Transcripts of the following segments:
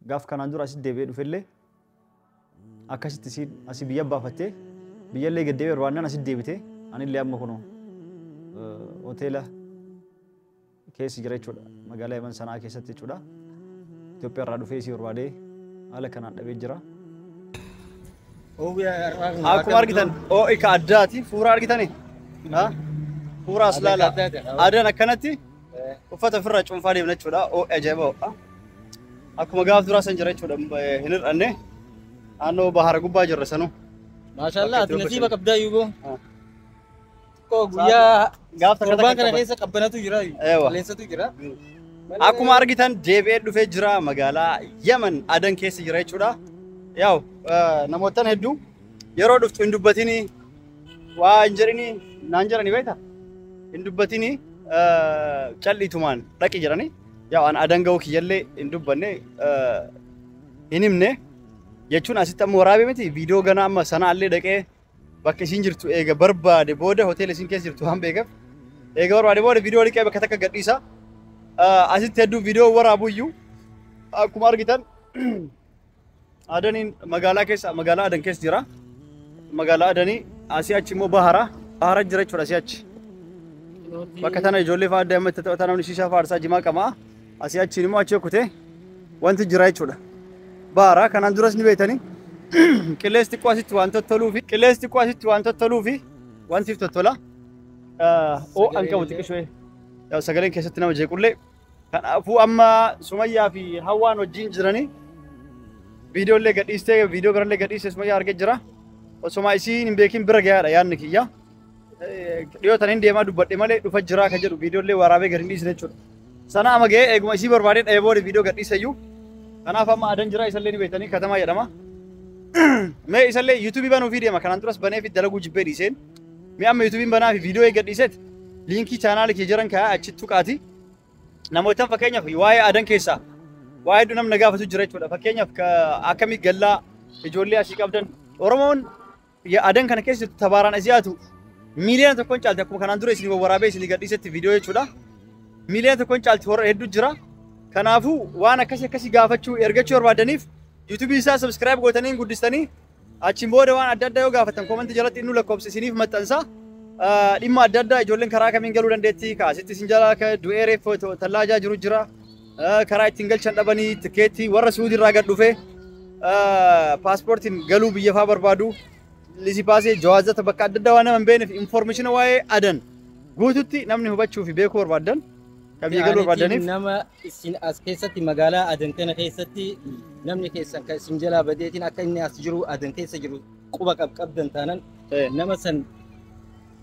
gaaf kanaan dura asit deebi'ee dhufellee akkasitti isiin asii biyya baafattee biyyallee gad deebi'ee barbaannaan asit deebitee anillee amma kunoo hoteela keessa jira jechuudha. Magaalaa Yemen Sanaa keessatti jechuudha. Itoophiyaa irraa dhufee isii barbaadee haala kanaan dhabee jira. Akkuma argitan OIK addaati. Fuura argitani? Fuura as laala. Aadaan akkanatti uffata ofirraa cuunfaa deemna jechuudha. Ajaa'iba ho'a. Akkuma gaaf duraa san jira jechuudha. Hin hir'anne. Naannoo bahara gubbaa jirra sanuu. Maashaallah ati nasiiba qabdaa yuuboo. Guyyaa torbaan kana keessa qabbanatu jira. Qilleensatu jira. Akkuma argitan deebi'ee dhufee jira magaalaa Yemen Adan keessa jira jechuudha. Yaw namoota hedduu yeroo dhuftu hin dubbatini waa hin jedhini naan jedhani beektaa? Hin dubbatini calliitumaan dhaqi jedhani. Yaw an Adan ga'uu kiyyallee hin dubbanne hin himne jechuun asitti amma waraabee miti viidiyoo ganaa amma sanaallee dhaqee bakka isiin jirtu eega barbaade booda hoteela isiin keessa jirtu waan beekaf eega barbaade booda viidiyoo dhiqee bakka takka gadhiisa. Asitti hedduu viidiyoo waraabuyyuu akkuma argitan Adaniin magaalaa Adan keessa jira. Magaalaa Adanii asii achi immoo bahara jira jechuudha asii achi. Bakka tana ijoollee fa'aa adda ammatti taphataa namni shishaa faarsaa jimaa qamaa asii achiin immoo achi okkutee wanti jira jechuudha. Bahara kanaan duras ni beektanii qilleensi xiqqoo asitti waan tottoluu fi wantiif tottola. Ho'aan qabu xiqqishee sagaleen keessatti nama jeequllee kanaafuu amma Sumayyaa fi Hawwaan wajjin jiranii viidiyoolee gadhiistee viidiyoo birallee gadhiistee Sumayyaa argee jira. Osuma isiin hin beekin bira gahaadha yaadni kiyya. Dhiyootan hin deemaa dubbadhe malee dhufa jira kan jedhu viidiyoolee waraabee gadi dhiisne jechuudha. Sana ama ga'ee eeguma isii barbaadee dha'ee booda viidiyoo gadhiisayyuu. Kanaaf amma Adan jira isallee ni beektanii katamaa jedhama. Mee isallee yuutuubii banuufii deema kanaan duras banee fi dalaguu jibbee dhiiseen. Mee amma yuutuubiin banaa fi viidiyoo gadhiiseet liinkii chaanaala kee jiran kaa'aa achitti tuqaati. Namootaan fakkeenyaaf waa'ee Adan keessaa waa hedduu namni gaafatu jira jechuudha. Fakkeenyaaf akkamii gallaa ijoollee asii qabdan Oromoon Adan kana keessa tabaaraan asiyaatu miiliyoona tokkoon caalti akkuma kanaan dura isin waraabee isin gadhiisetti viidiyoo jechuudha. Miiliyoona tokkoon caalti warra hedduu jira. Kanaafuu waan akkasii gaafachuu ergachuu barbaadaniif yuutuubii isaa sabskiraayib gootanii guddistanii achiin booda waan adda addaa yoo gaafatan koomentii jalatti inni lakkoofsa isiniif maxxansa. Dhimma adda addaa ijoolleen karaa kamiin galuu dandeetti kaasitti isin jalaa du'ee reeffa tallaajaa jiru jira. Karaa ittiin galchan dhabanii tikeetii warra Suudii irraa gad dhufee paaspoortiin galuu biyya fa'aa barbaadu lisii paasee jawaazata bakka adda addaa waan nama hin beekneef infoormeeshina waa'ee Adan guututti namni hubachuu fi beekuu barbaadan kan biyya galuu barbaadaniif. Nama isin as keessatti magaalaa Adan kana keessatti namni keessan kan isin jalaa badeetiin akka inni as jiru Adan keessa jiru quba qabdan taanan nama san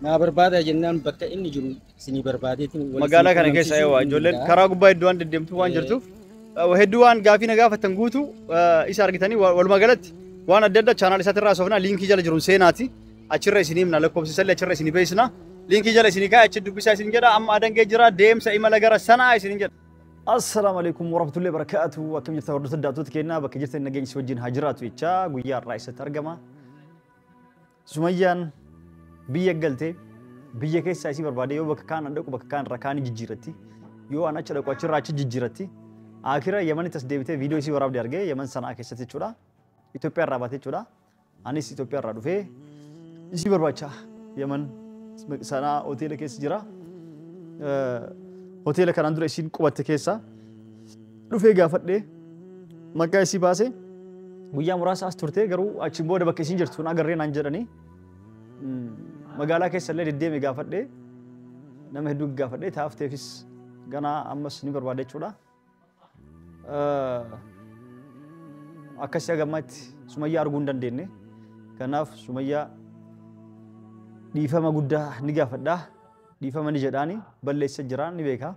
naa barbaada jennaan bakka inni jiru isinii barbaadeetiin magaalaa kana keessa ijoolleen karaa gubbaa hedduu waan deddeemtu waan jirtuuf hedduu waan gaafii na gaafatan guutuu isa argitanii walumaa galatti waan adda addaa chaanaal isaatti irraa soofnaa liinkii jala jiruun seenaati achirra isinii himna lakkoofsisallee achirra isinii beeksisna liinkii jala isinii kaa'e achi dubbisaa isin jedha amma Adan gee jira deemsa imala gara Sanaa isin jedha. Assalaamu alaikum warahmatullahi wabarakatuh akkam jirtan hordoftoota daawwattoota keenyaa bakka jirtan nageenyi wajjin haa jiraatu jecha guyyaa irraa isatti argama. Sumayyaan biyya galtee biyya keessa isii barbaade yoo bakka kaan dhaqu bakka kaan irra kaan jijjiiratti yoo an achi dhaqu achirraa achi jijjiiratti akira Yemanitti as deebitee viidiyoo isii waraabde argee Yemen Sanaa keessatti jechuudha. Itoophiyaa irraa baatee jechuudha. Anis Itoophiyaa irraa dhufee isii barbaacha Yemen Sanaa hoteela keessa jira. Hoteela kanaan dura isiin qubatte keessa dhufee gaafadhee maqaa isii baasee guyyaa muraasa as turtee garuu achiin booda bakka isiin jirtu agarree naan jedhanii magaalaa keessa illee deddeeme gaafadhee nama hedduu gaafadhee taafteefis ganaa ammas ni barbaada jechuudha. Akkasii agammaatti Sumayyaa arguu hin dandeenye. Kanaaf Sumayyaa dhiifama guddaa ni gaafadhaa. Dhiifama ni jedhaani balleessa jiraan ni beeka.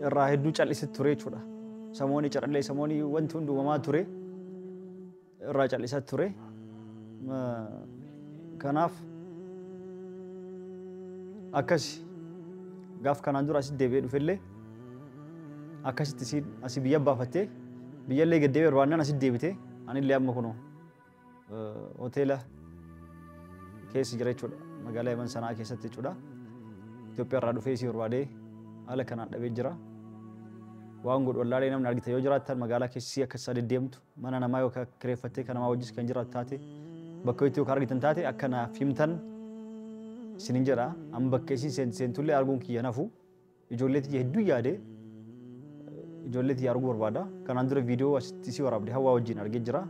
Irraa hedduu callisee ture jechuudha. Samoonii carallee samoonii wanti hundi uumamaa ture. Irraa callisaa ture. Kanaaf akkasi gaaf kanaan dura asitti deebi'ee dhufellee akkasitti isiin asii biyya baafattee biyyallee gad deebi'ee barbaannaan asitti deebitee anillee amma kunoo hoteela keessa jira jechuudha. Magaalaa Yemen Sanaa keessatti jechuudha. Itoophiyaa irraa dhufee isii barbaadee haala kanaan dhabee jira. waan godhu wallaalee namni argite yoo jiraattan magaalaa keessi akka isa deddeemtu mana namaa yoo kireeffattee kan namaa wajjis kan jiraatu taate bakka itti yoo argitan taate akka naaf himtan isinin jedha amma bakka isin seentullee arguun kiyya nafu ijoolleetii hedduu yaade ijoolleetii arguu barbaada kanaan dura viidiyoo asitti si waraabde hawaa wajjin argee jira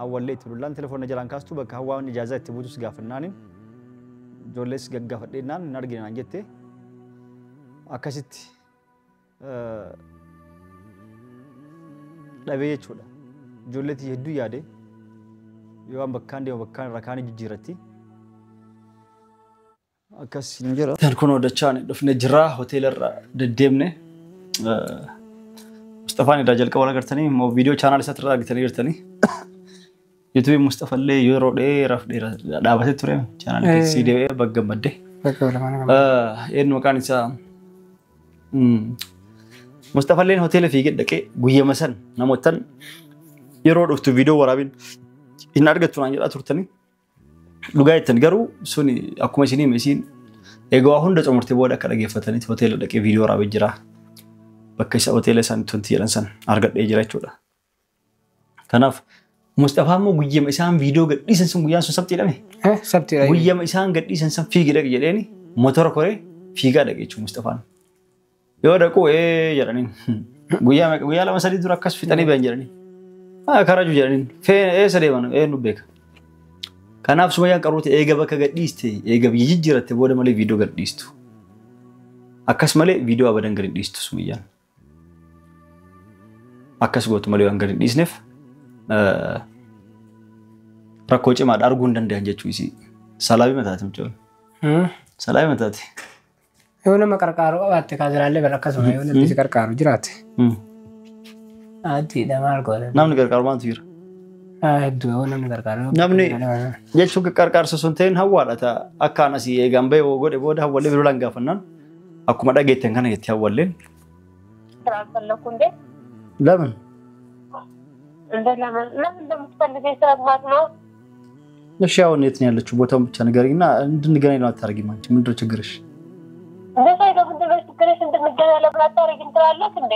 hawaallee itti bullaan telefoona jalaan kaastu bakka hawaan ijaazaa itti buutus gaafannaanin ijoollees gaggaafadheennaan hin argine naan jette akkasitti dhabee jechuudha ijoolleetii hedduu yaade yoo an bakkaan deemu bakkaan irra kaanii jijjiiratti akkas hin jira tan kun odachaan dhufne jira hoteela irra deddeemne Mustafaan irraa jalqaba wal agartanii immoo viidiyoo chaanaal isaatti irraa argitanii jirtanii YouTube Mustafa illee yeroo dheeraaf dhaabatee ture chaanaal keessi deebi'ee baggammadde eenyu maqaan isaa Mustafa illee hoteela fiigee dhaqee guyyama san namootan yeroo dhuftu viidiyoo waraabin hin argattu naan jedhaa turtanii dhugaa jettan garuu suni akkuma isinii mesiin egaa hunda xumurtee booda akka dhageeffatanitti hoteela dhaqee viidiyoo waraabee jira bakka isa hoteela isaan tunti jedhan san argadhee jira jechuudha. Kanaaf Mustafa immoo guyyama isaan viidiyoo gadhiisan sun guyyaan sun sabti jedhame. Sabti. Guyyama isaan gadhiisan san fiigee dhaqe jedheeni motora koree fiigaa dhaqe jechuudha Mustafaan. Yoo dhaqu jedhaniin guyyaa lama sadii dura akkas fixanii ba'an jedhanii. Karaju jedhaniin eessa deeman nu beeka. Kanaaf Sumayyaan qaruuti eega bakka gadhiiste eega biyya jijjiiratte booda malee viidiyoo gadhiistu. Akkas malee viidiyoo abadan gadi dhiistu Sumayyaan. Akkas gootu malee waan gadi dhiisneef rakkoo cimaadha arguu hin danda'an jechuu isii. Salaabii mataati mucaan. Salaabii mataati. Yoo nama qarqaaru qabaatte kaasiraallee bara akkasuma yoo namni si qarqaaru jiraate. Addiidha maal godhan. Namni qarqaaru maaltu jira? Hedduu yoo namni qarqaaru. Namni jechuun qarqaarsa sun ta'een hawwaadha akkaan asii eegaan bahee godhe booda hawwallee biroo laan gaafannaan akkuma dhageettan kana jettee hawwalleen. Laman. እሺ አሁን የት ነው ያለችው ቦታውን ብቻ ንገሪኝና እንድንገናኝ ነው አታርጊም አንቺ ምንድነው ችግርሽ? እንደዛ ይደብደበሽ ችግርሽ እንድንገናኝ ለምን አታርጊም ትላለች እንዴ?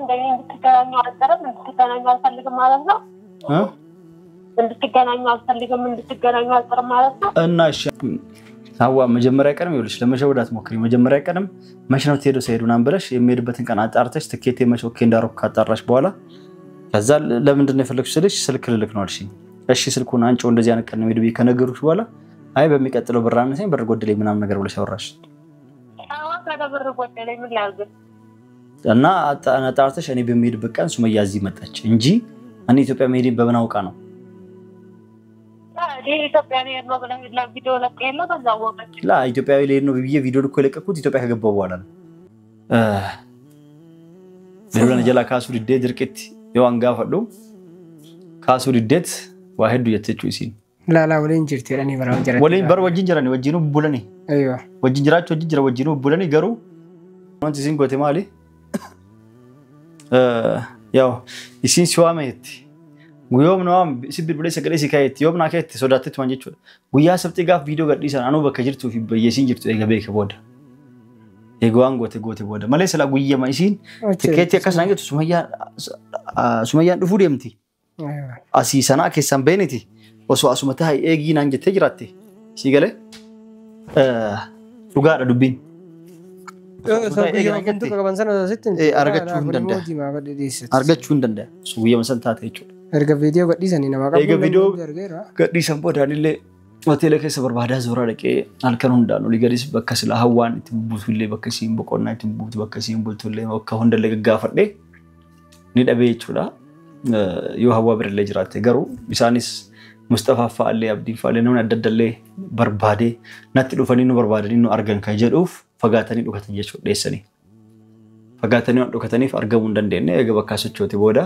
እንደኔ እንድትገናኙ አልጠረም እንድትገናኙ አልፈልግም ማለት ነው። እንድትገናኙ አልፈልግም እንድትገናኙ አልጠረም ማለት ነው። እና እሺ አዋ መጀመሪያ ቀንም ይኸውልሽ ለመሸወዳት ሞክሪ መጀመሪያ ቀንም መቼ ነው ትሄዱ ሰይዱናን ብለሽ የሚሄድበትን ቀን አጣርተሽ ትኬት የመቼ ኦኬ እንዳረኩ ካጣራሽ በኋላ ከዛ ለምንድን ነው የፈለግሽ ስልሽ ስልክ ልልክ ነው አልሽኝ። እሺ ስልኩን አንቺው እንደዚህ አይነት ቀን ነው ሄዱ ከነገሩሽ በኋላ አይ በሚቀጥለው ብር አነሰኝ ብር ጎደለኝ ምናምን ነገር ብለሽ አወራሽ። አዎ ብር ጎደለኝ ምን ላድርግ? እና አጣርተሽ እኔ በሚሄድበት ቀን ሱመያ እዚህ መጣች እንጂ እኔ ኢትዮጵያ መሄድ በምን አውቃ ነው? ኢትዮጵያ ላይ ነው ብለህ ለቪዲዮ ለቀየለ በዛው ወቀች ላ ኢትዮጵያ ላይ ነው ብዬ ቪዲዮ ልኮ ለቀኩት ኢትዮጵያ ከገባው በኋላ ነው ለምን ጀላ ካሱ ዲዴ ድርቅት የዋንጋ ፈዶ ካሱ ዲዴት ዋህዱ የተቹ ሲን ላላ ወለኝ ጅርት ያኔ በራው ጀራ ወለኝ በር ወጅን ጀራኒ ወጅኑ ቡለኒ አይዋ ወጅን ጀራቾ ወጅን ጀራ ወጅኑ ቡለኒ ገሩ አንተ ሲን ጎቴማሊ ያው ይሲን ሲዋመት ጉዮም ነው ሲብል ብለ ሰገለ ሲካየት ዮምና ከት ሶዳትት ማንጀቹ ጉያ ሰብቲ ጋፍ ቪዲዮ ገዲሰን አኑ በከጅርቱ በየሲን ጅርቱ የገበ ከቦደ የጓን ጎቴ ቦደ ማለ ስላ ጉየማ ይሲን ትኬት ከሳንገቱ ሱመያ ድፉ ደምቲ አሲ ሰና ከሰን በኔቲ ወሶ አሱመታ ኤጊን አንጀ ተጅራቴ ሲገለ ዱጋዳ ዱቢን አርገቹ እንደንደ ሱየማ ሰንታተ ይቹ erga video gadhiisanii nama qabu erga video gadhiisan boodaallee hoteela keessa barbaadaa zoora dhaqee halkan hundaan olii gadis bakka sila hawaan itti buutullee bakka siin boqonnaa itti buutu bakka siin bultullee bakka hundallee gaggaafadhe ni dhabee jechuudha yoo hawaa birallee jiraatte garuu isaanis Mustafa fa'allee Abdii fa'allee namni adda addallee barbaadee natti dhufanii nu barbaadanii nu argan kan jedhuuf fagaatanii dhugatan jechuudha dheessanii. Fagaatanii waan dhukataniif argamuu hin dandeenye eega bakka sochooti booda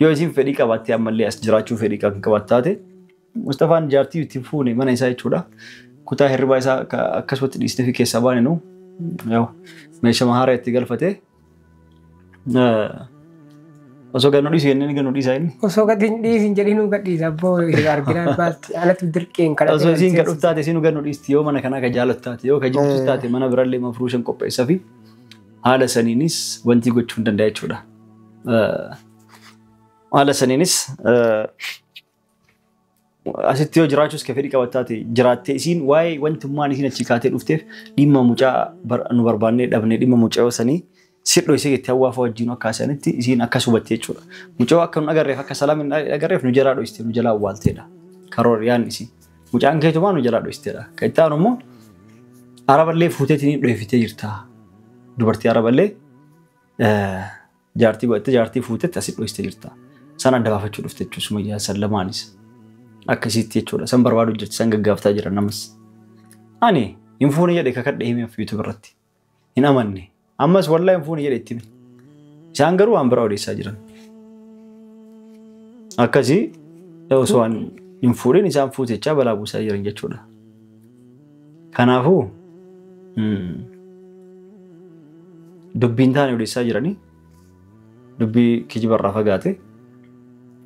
yoo isin fedhii qabaatte ammallee as jiraachuu fedhii kan qabaattate Mustafaan jaartii ittiin fuune mana isaa jechuudha kutaa hirribaa isaa akkasumatti dhiistee fi keessa baane nu yaw meeshaa mahaara itti galfate osoo gannu dhiisu yenneen gannu dhiisaa inni osoo gadhiin dhiisin jedhinu gadhiisa abboo arginaan baatti alatti dirqeen kadhate osoo isin gadhuuf taate isinu gannu dhiisti yoo mana kanaa ka jaalatu taate yoo ka jirtus taate mana birallee mafruushan qopheessa fi haala saniinis wanti gochuu hin danda'a jechuudha. haala saniinis asitti yoo jiraachuus ka fedhii qabattaate jiraattee isiin waa'ee wantummaan isiin achi kaatee dhufteef dhimma mucaa nu barbaannee dhabnee dhimma mucaa sanii sirrii isee itti hawaafa wajjin akka isaanitti isiin akkas hubattee jechuudha. Mucaa akka nu agarreef akka salaam hin agarreef nu jalaa dho'istee nu jalaa awwaalteedha. Karoor yaadni isii. Mucaan keetumaa nu jalaa dho'isteedha. Kan itti aanu immoo araballee fuuteetiin dho'ifitee jirta. Dubartii araballee jaartii godhattee jaartii fuuteetti asitti dho'istee jirta. San adda baafachuu dhufte jechuudha Sumayyaa san lamaanis. Akkasitti jechuudha. San barbaadu jirti san gaggaaftaa jira namas. Ani hin fuune jedhe kakadhee himee YouTube irratti. Hin amanne. Ammas wallahi hin fuune jedhe itti hime. Isaan garuu waan biraa odeessaa jiran. Akkasii osoo hin fuudhin isaan fuutechaa balaa buusaa jiran jechuudha. Kanaafuu dubbiin taane odeessaa jiranii dubbii kijibarraa fagaate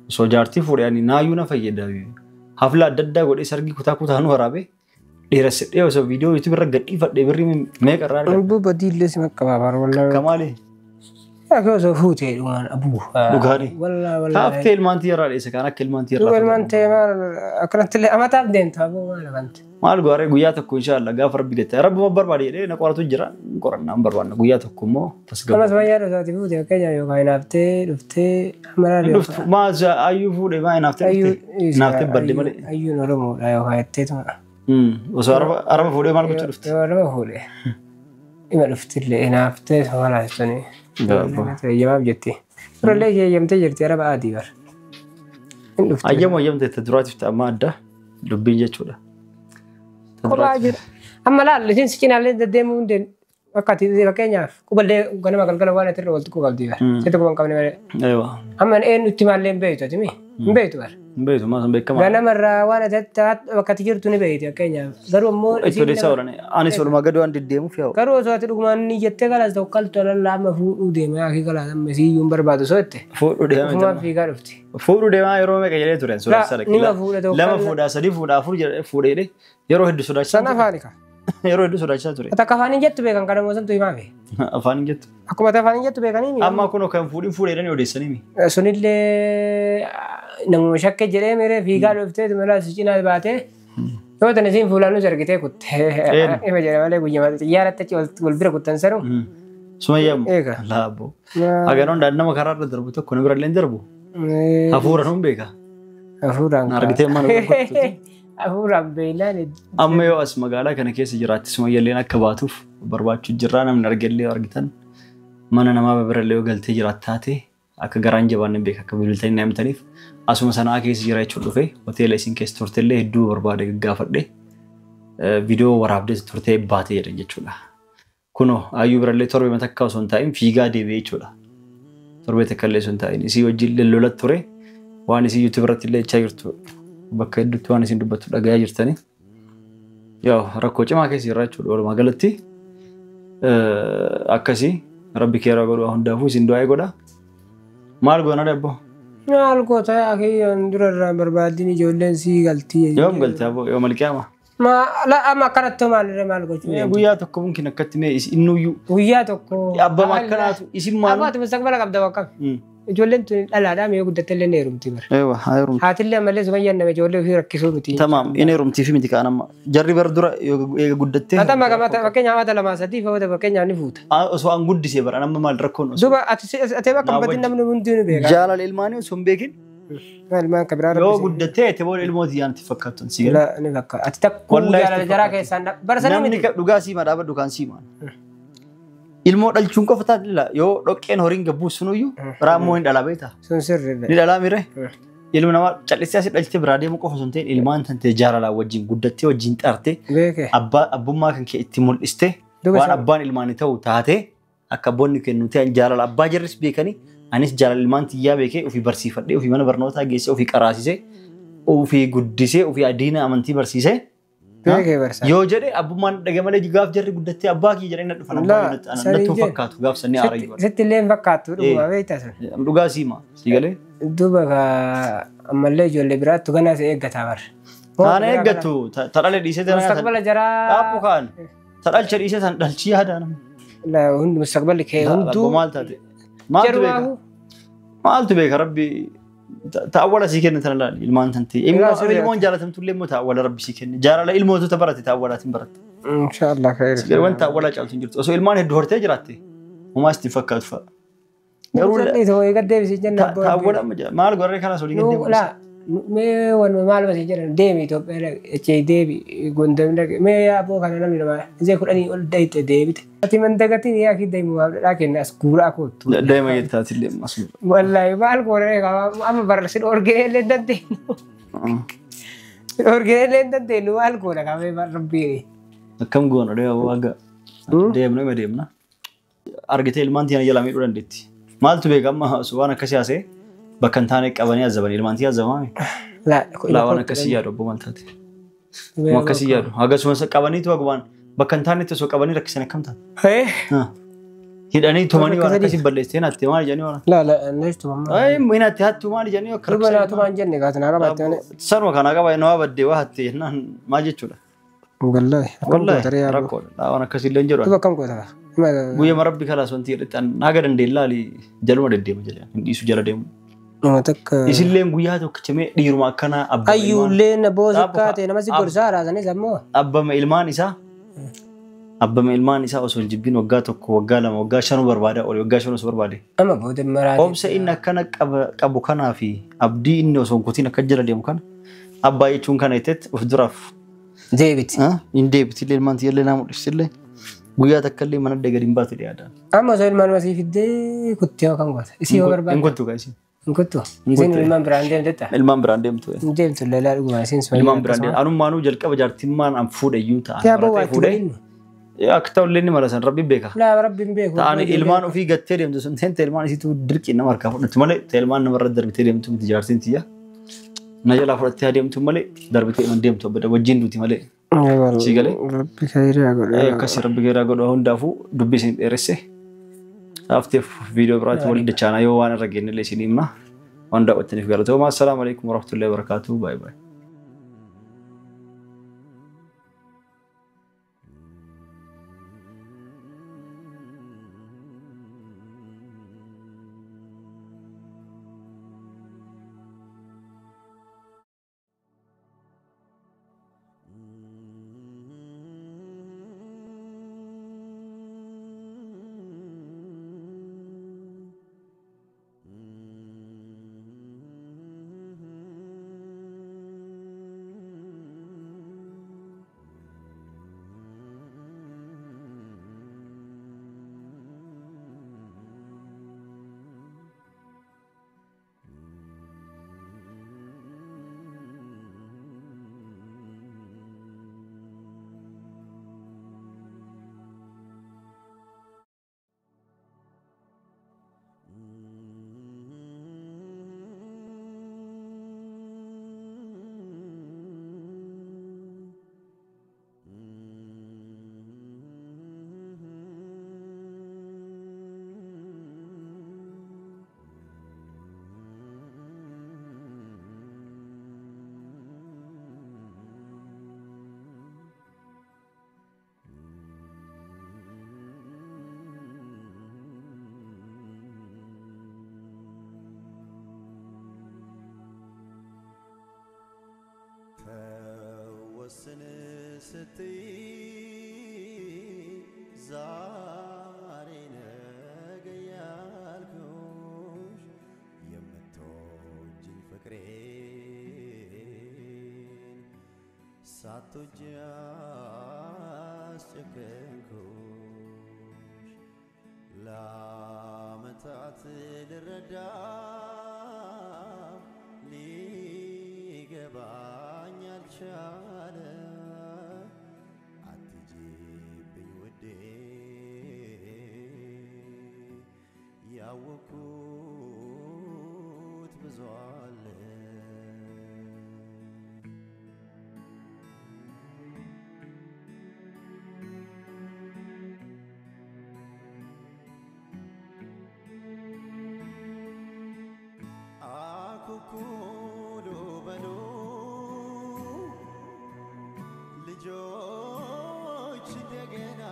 osoo jaartii fuudhee ani naayyuu na fayyada. Hafla adda addaa godhee sargii kutaa kutaan waraabee dheerassedhee osoo viidiyoo YouTube irra gadhiifadhee birrii meeqa irraa argata. Albuu badiillee si maqqabaafar wallahi. Kamaalee. Akka osoo fuutee dhugaan abuu. Dhugaanii. Wallahi. Taaftee ilmaan xiyyaarraa dheessa kan akka ilmaan xiyyaarraa. Ilmaan ta'e maal akkanatti illee amataaf deemta abuu maal wanti. Maal goore guyyaa tokko inshallah gaafa rabbi gata. Rabbi ma barbaade jedhee na qoratu jira. Qorannaa hin barbaanne guyyaa tokko immoo tasgabaa. Amas fayyaa dhosaati fuutee fakkeenya yookaan hinaaftee dhuftee amala dhuftu maas ayyuu fuudhee maa hinaaftee dhuftee hinaaftee badde malee. Ayyuun Oromoodha yookaan jetteetuma. Osoo araba fuudhee maal gochuu dhufte? Araba fuudhee. Ima dhuftillee hinaaftee soolaa jettanii. Yamaaf jetti. Turallee yeeyamtee jirti araba adii bar. Ayyamu ayyamte itti duraatiif ta'a amma adda dubbiin jechuudha. Kophaa jira. Amma laallu isin sikinaallee deddeemuu hundeen akka ati fakkeenyaaf quballee ganama galgala waan irra walitti qabdii bar. Sitti quban qabne malee. Amma eenyutti maallee hin beektu ati mi? Hin beektu bar. Hin beektu maas hin beekamaa. Ganamarraa waan ati bakka ati jirtu ni beekti fakkeenyaaf. Garuu ammoo itti odeessaa oolani. Anis walumaa gadi waan deddeemuuf yaa'u. Garuu osoo ati dhugumaan ni jettee galas tokko kaltu lallaa amma fuudhuu deema yaakii galas amma siyyuu hin barbaadu soo jette. Fuudhuu deema. Ofumaan fiigaa dhufti. Fuudhuu deemaa yeroo meeqa jedhee turen suuraa sadaqilaa. Lama fuudhaa sadii fuudhaa afur fuudhee yeroo hedduu sodaachisaa. Sana afaani ka. Yeroo hedduu sodaachisaa ture. Ata afaaniin jettu beekan kana moosantu himaa fi. Afaaniin jettu. Akkuma afaaniin jettu beekanii mi. Amma kun kan fuudhanii odeessanii mi. Sunillee namuma shakke jedhee miree fiigaa dhuftee mala cinaa baatee yoo ta'an isiin fuulaan nuti argitee kuttee ima jedhe malee guyyaa xiyyaaraatti achi wal bira kuttan sanu. Sumayyamu. Eega. Laabbo. Aganoon nama karaa irra darbu tokko na birallee hin darbu. Hafuura nuun beeka. Hafuuraan. Argitee mana gurgurtu. Hafuuraan beelaan. Amma yoo as magaalaa kana keessa jiraatti Sumayyalleen akka baatuuf barbaachuu jirraa namni argellee argitan mana namaa birallee yoo galtee jiraattaate akka garaan jabaan hin beeka akka bilbiltanii na himtaniif asuma sanaa keessa jira jechuun dhufee hoteela isin keessa turtellee hedduu barbaade gaggaafadhe viidiyoo waraabdee turtee baatee jedhan jechuudha. Kunoo ayyuu birallee torbee matakkaa osoo hin taa'in fiigaa deebi'ee jechuudha. Torbee takkallee osoo hin taa'in isii wajjin lolat ture waan isii YouTube irratti illee jechaa jirtu bakka hedduutti waan isin dubbattu dhagayaa jirtanii. Yoo rakkoo cimaa keessa jirra jechuudha walumaa galatti akkasii rabbi keeraa godhu hundaafuu isin du'aa godha. Maal goona dabbo? Maal goota akhiyyaan durarraa barbaadin ijoolleen sii galtii. Yoom galtii abbo yoo malqiyaama? Amma akkanatti maalirra maal gochuu? Guyyaa tokko mungkin akkatti mee innuyyuu. Guyyaa tokko. Abbama akkanaatu isin maal? Abbaatu mustaqbala qabda bakka. Ijoolleen tun dhalaadhaa mee guddattellee ni heerumti bara. Eewa haa heerumti. Haatillee ammallee Sumayyaan nama ijoollee ofii rakkisuu miti. Tamaam inni heerumtii fi miti kaan amma jarri bara dura eega guddattee. Atama qabata fakkeenyaaf amata lamaa sadii fa'oota fakkeenyaaf ni fuuta. Osoo an guddisee bara amma maal rakkoon osoo. Duuba ati bakka batin namni hundi ni beeka. Jaalala ilmaanii osoo hin beekin. Ilmaan kabiraa yoo guddattee ati booda ilmooti yaanti fakkaatun si gala. Ni bakka ati takku jaalala jaraa keessaan barsanii miti. Namni dhugaa siimaa dhaabadhu kaan siimaan. Ilmoo dhalchuun qofa taatilla yoo dhoqqeen horiin gabbuu sunuyyuu raammoo hin dhalaa beektaa. Sun sirriidha. Ni dhalaa mire. Ilmi namaa callisee asii dhalchitee biraa deemu qofa sun ta'in ilmaan tantee jaalalaan wajjin guddattee wajjin xaartee abbummaa kan kee itti mul'iste waan abbaan ilmaanii ta'u taatee akka abboonni kennu ta'an jaalala abbaa jarris beekanii anis jaalala ilmaan tiyyaa beekee ofii barsiifadhee ofii mana barnootaa geessee ofii qaraasisee ofii guddisee ofii adiina amantii barsiisee. Yoo jedhe abbummaan dhage malee gaaf jarri guddattee abbaa kiyya jedhee na dhufan abbaa natti fakkaatu gaaf sanni aarayyuu. Sitti illee fakkaatu dhuguma beektaa sun. Dhugaa siima si galee. Duuba ammallee ijoollee biraattu ganaa si eeggataa bara. Kaan eeggattu tadhale dhiisee tana. Mustaqbala jaraa. Dhaabbu kaan tadhalcha dhiisee tan dhalchi yaada nama. Hundi mustaqballi kee hunduu. Maal taate? Maaltu beeka? maaltu beeka rabbi ta'awwala sii kenna tan laal ilmaan tanti ilmoon jaalatam tullee immoo ta'awwala rabbi sii kenna jaarala ilmootu tabarate ta'awwalaatiin baratte inshallah khair garwan ta'awwala caaltu jirtu osoo ilmaan hedduu hortee jiraatte humaas itti fakkaatu fa'a garuu isoo eegaddeebisi jenna ta'awwala maal gorree kana solii gaddeebisu mee wan maal basi jedhan deemi Itoophiyaa echee deebi gondam dhaqe mee yaaboo kana namni nama isee kudhanii ol dayite deebite ati mandagatiin yaa ki deemu waabdhaa kenna as guuraa kootu deema yettaatillee masu wallahi maal gooree amma barreessin orgeelee dandeenu orgeelee dandeenu maal goona kamee rabbii akkam goona dhee waaga deemna argitee ilmaan tiina jalaa miidhuu dandeetti maaltu beekama waan akkasii haasee bakkan taane qabanii azabanii ilmaan tii azabame la waan akkasii yaadu obbo Maltaati waan akkasii yaadu hagasuma qabanii tu agwaan bakkan taane tu so qabanii rakkisan akkam taate hidhanii tumanii waan akkasii balleesseen atte maal janii waan la neestu mamma ay minatti hattu maal janii karbala tu maan jenne gaatana qabatte sanuma kana qabaa nama badde waa hatte naan maal jechuudha wallahi rakkoo waan akkasii illee jedhu tu bakkam qoota guyyaa marabbi kalaas wanti jedhan naga dandeellaali jaluma deddeema jala hindiisu jala deemu isilleen guyyaa tokkichame dhiiruma akkana ayyuulleen boosukkaate namasi gorsaa raasanii sammoo abbama ilmaan isaa osoo jibbiin waggaa tokko waggaa lama waggaa shanu barbaada oli waggaa shanu osoo barbaade amma booda maraate obsa inni akkana qabu kanaa fi abdii inni osoo kutiin akka jala deemu kana abbaa jechuun kana itteet of duraaf deebiti hin deebiti illee ilmaan tiyallee naa mul'isillee guyyaa takka illee mana gadi hin baatu dhiyaadhaan amma osoo ilmaan masii fiddee kuttee yoo kan goota isii yoo barbaade hin kottu kaasiin Ngotto. Isin ilmaan biraan deemtetta? Ilmaan biraan deemtu. Deemtu leelaa dhuguma isin sun. Ilmaan biraan deemtu. Anummaanuu jalqaba jaartimmaan an fuudhayyuu ta'a. Yaa bawwaa fuudhee. Akka ta'u illee ni malasan rabbi beeka. Laa rabbi beeku. Ta'ani ilmaan ofii gattee deemtu sun teente ilmaan isiitu dirqii nama harkaa fudhatu malee ilmaan namarra darbitee deemtu miti jaartiin tiyya. Na jalaa fudhattee deemtu malee darbitee hin deemtu abada wajjin duuti malee. Si galee. Rabbi khayraa godha. Akkasii rabbi khayraa godha hundaafuu dubbii isin dheeresse. Afteef viidiyoo biraatti waliin dachaanaa yoo waan irra geenne illee isin himna. Wanda wajjiniif galatoomaa. Assalaamu alaikum warahmatullahi wabarakatuh. Bye bye. ستي زارين قيالكوش يمتوج الفكرين ساتو جاس تكنكوش لا متعت للردى لي قباني الشالة ያወኩት ብዙ አለ አኩኩሉ በሉ ልጆች እንደገና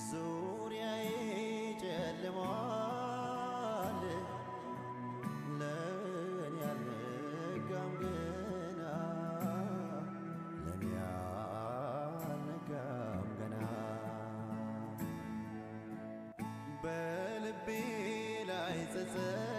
ዙሪያዬ ጨልሟል ሐዘን